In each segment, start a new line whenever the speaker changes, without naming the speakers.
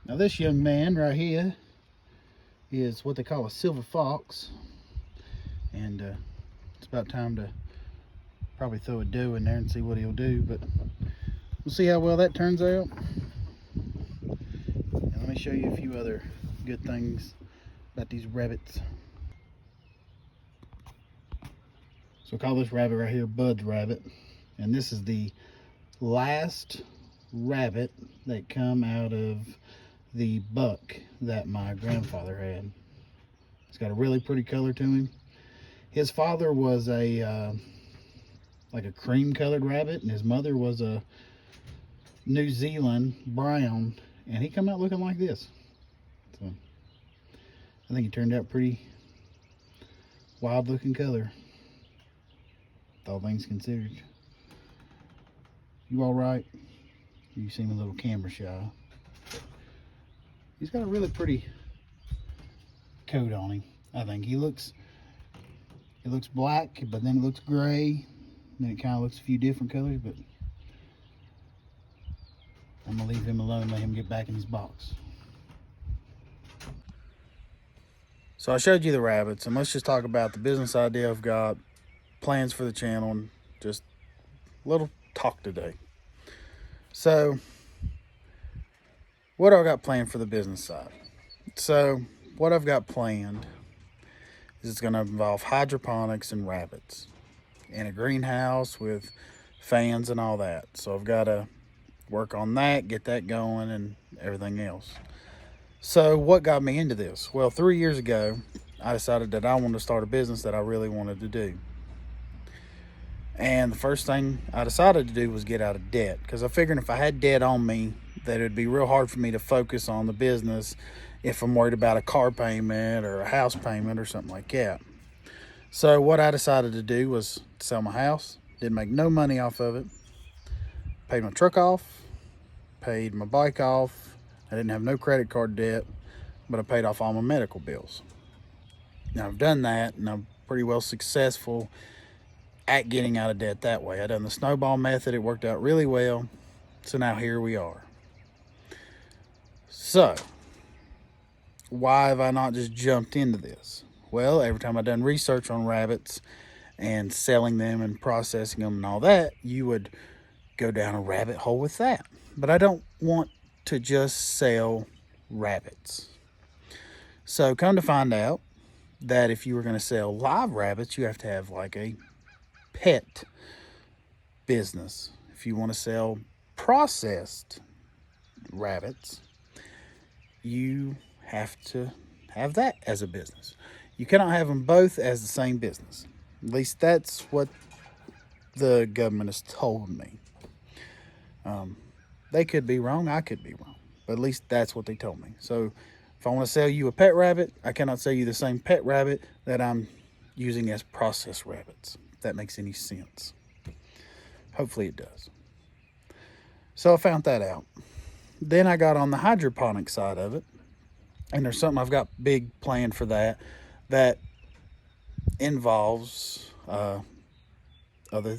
Now this young man right here is what they call a silver fox, and it's about time to probably throw a doe in there and see what he'll do, but we'll see how well that turns out. And let me show you a few other good things about these rabbits. So I call this rabbit right here Bud's rabbit, and this is the last rabbit that come out of the buck that my grandfather had. It's got a really pretty color to him. His father was a like a cream colored rabbit, and his mother was a New Zealand brown, and he come out looking like this. So I think he turned out pretty wild looking color, all things considered. You all right? You seem a little camera shy. He's got a really pretty coat on him. I think it looks black, but then it looks gray, then it kind of looks a few different colors. But I'm gonna leave him alone and let him get back in his box. So I showed you the rabbits, and let's just talk about the business idea I've got, plans for the channel, and just a little talk today. So what do I got planned for the business side? So what I've got planned is it's going to involve hydroponics and rabbits in a greenhouse with fans and all that. So I've got to work on that, get that going, and everything else. So what got me into this? Well, 3 years ago, I decided that I wanted to start a business that I really wanted to do. And the first thing I decided to do was get out of debt, because I figured if I had debt on me, that it'd be real hard for me to focus on the business if I'm worried about a car payment or a house payment or something like that. So what I decided to do was sell my house. Didn't make no money off of it. Paid my truck off, paid my bike off. I didn't have no credit card debt, but I paid off all my medical bills. Now I've done that, and I'm pretty well successful at getting out of debt that way. I done the snowball method. It worked out really well. So now here we are. So why have I not just jumped into this? Well, every time I've done research on rabbits and selling them and processing them and all that, you would go down a rabbit hole with that. But I don't want to just sell rabbits. So come to find out that if you were going to sell live rabbits, you have to have like a pet business. If you want to sell processed rabbits, you have to have that as a business. You cannot have them both as the same business. At least that's what the government has told me. They could be wrong, I could be wrong, but at least that's what they told me. So if I want to sell you a pet rabbit, I cannot sell you the same pet rabbit that I'm using as processed rabbits, if that makes any sense. Hopefully it does. So I found that out. Then I got on the hydroponic side of it, and there's something I've got big planned for that involves other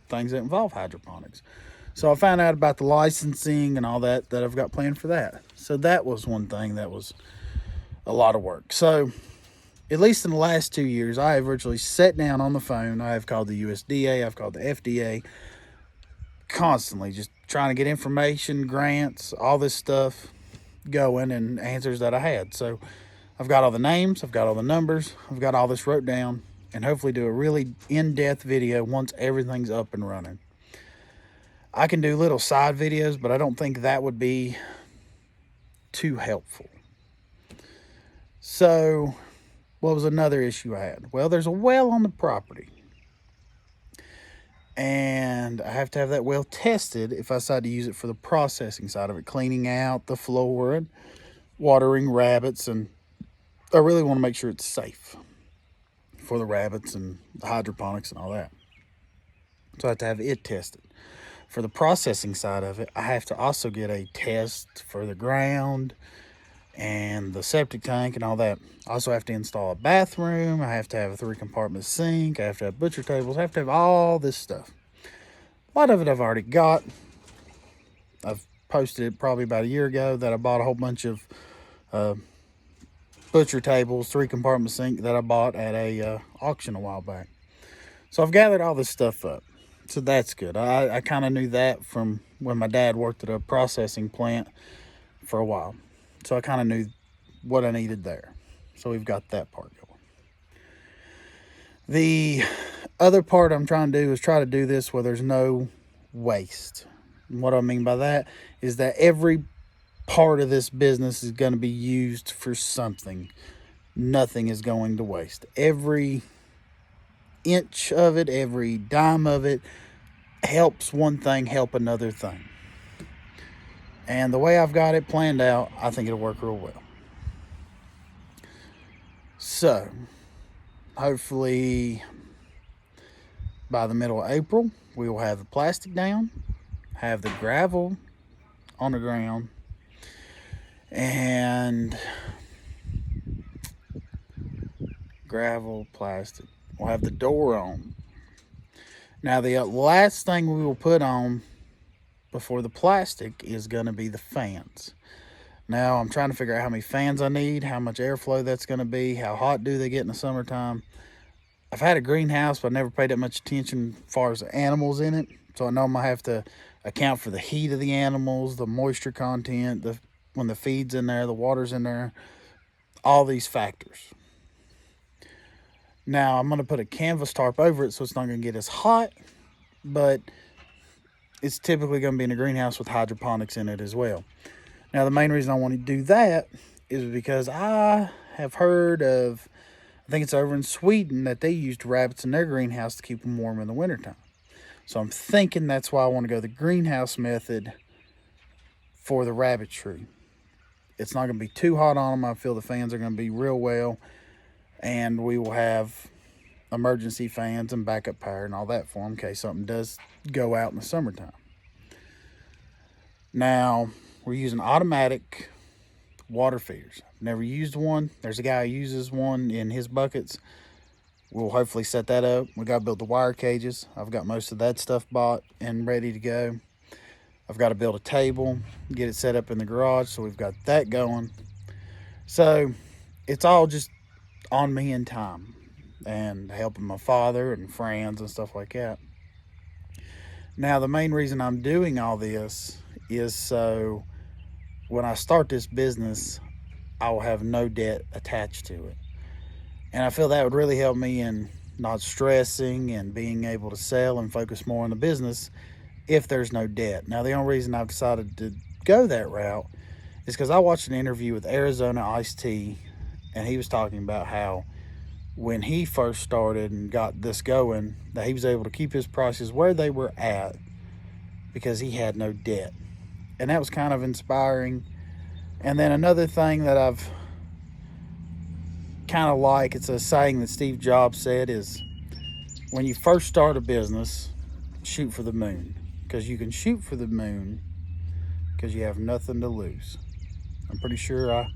things that involve hydroponics. So I found out about the licensing and all that I've got planned for that. So that was one thing that was a lot of work. So at least in the last 2 years, I have virtually sat down on the phone. I have called the USDA, I've called the FDA, constantly just trying to get information, grants, all this stuff going, and answers that I had. So I've got all the names, I've got all the numbers, I've got all this wrote down, and hopefully do a really in-depth video once everything's up and running. I can do little side videos, but I don't think that would be too helpful. So what was another issue I had? Well, there's a well on the property, and I have to have that well tested if I decide to use it for the processing side of it, cleaning out the floor and watering rabbits, and I really want to make sure it's safe for the rabbits and the hydroponics and all that. So I have to have it tested. For the processing side of it, I have to also get a test for the ground and the septic tank and all that. I also have to install a bathroom. I have to have a 3-compartment sink. I have to have butcher tables. I have to have all this stuff. A lot of it I've already got. I've posted it probably about a year ago that I bought a whole bunch of butcher tables, 3-compartment sink that I bought at a auction a while back. So I've gathered all this stuff up. So that's good. I kind of knew that from when my dad worked at a processing plant for a while. So I kind of knew what I needed there. So we've got that part going. The other part I'm trying to do is try to do this where there's no waste. And what I mean by that is that every part of this business is going to be used for something. Nothing is going to waste. Every inch of it, every dime of it helps one thing help another thing. And the way I've got it planned out, I think it'll work real well. So, hopefully by the middle of April, we will have the plastic down, have the gravel on the ground, and gravel, plastic. We'll have the door on. Now, the last thing we will put on before the plastic is going to be the fans. Now, I'm trying to figure out how many fans I need, how much airflow that's going to be, how hot do they get in the summertime. I've had a greenhouse, but I never paid that much attention as far as the animals in it. So I know I'm going to have to account for the heat of the animals, the moisture content, when the feed's in there, the water's in there, all these factors. Now, I'm going to put a canvas tarp over it so it's not going to get as hot, but it's typically going to be in a greenhouse with hydroponics in it as well. Now, the main reason I want to do that is because I have heard of, I think it's over in Sweden, that they used rabbits in their greenhouse to keep them warm in the wintertime. So I'm thinking that's why I want to go the greenhouse method for the rabbitry. It's not going to be too hot on them. I feel the fans are going to be real well. And we will have emergency fans and backup power and all that for them in case something does go out in the summertime. Now, we're using automatic water feeders. Never used one. There's a guy who uses one in his buckets. We'll hopefully set that up. We got to build the wire cages. I've got most of that stuff bought and ready to go. I've got to build a table, get it set up in the garage, so we've got that going. So it's all just on me in time and helping my father and friends and stuff like that. Now, the main reason I'm doing all this is so when I start this business, I will have no debt attached to it. And I feel that would really help me in not stressing and being able to sell and focus more on the business if there's no debt. Now, the only reason I've decided to go that route is because I watched an interview with Arizona Ice-T, and he was talking about how when he first started and got this going, that he was able to keep his prices where they were at because he had no debt. And that was kind of inspiring. And then another thing that I've kind of like, it's a saying that Steve Jobs said, is when you first start a business, shoot for the moon. Because you can shoot for the moon because you have nothing to lose. I'm pretty sure I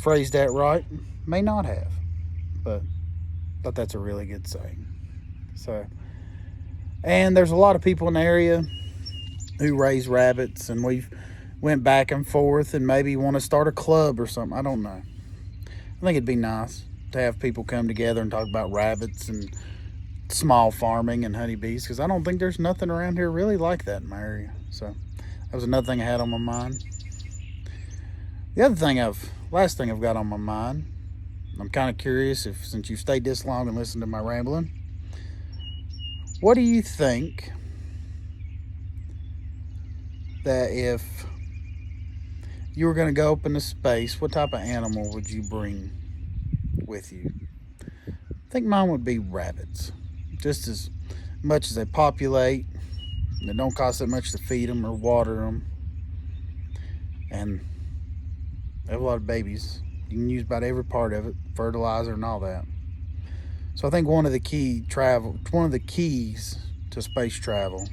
phrased that right. May not have, but I thought that's a really good saying. So, and there's a lot of people in the area who raise rabbits, and we've went back and forth and maybe want to start a club or something. I don't know. I think it'd be nice to have people come together and talk about rabbits and small farming and honeybees, because I don't think there's nothing around here really like that in my area. So that was another thing I had on my mind. The other thing last thing I've got on my mind, I'm kind of curious if, since you've stayed this long and listened to my rambling, what do you think that if you were going to go up into space, what type of animal would you bring with you? I think mine would be rabbits. Just as much as they populate, it don't cost that much to feed them or water them, and they have a lot of babies. You can use about every part of it, fertilizer and all that. So I think one of the keys to space travel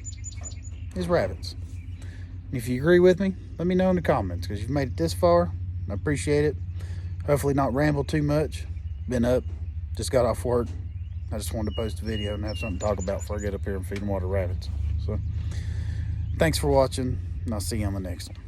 is rabbits. And if you agree with me, let me know in the comments, because you've made it this far. I appreciate it. Hopefully not ramble too much. Been up, just got off work. I just wanted to post a video and have something to talk about before I get up here and feed and water rabbits. So thanks for watching, and I'll see you on the next one.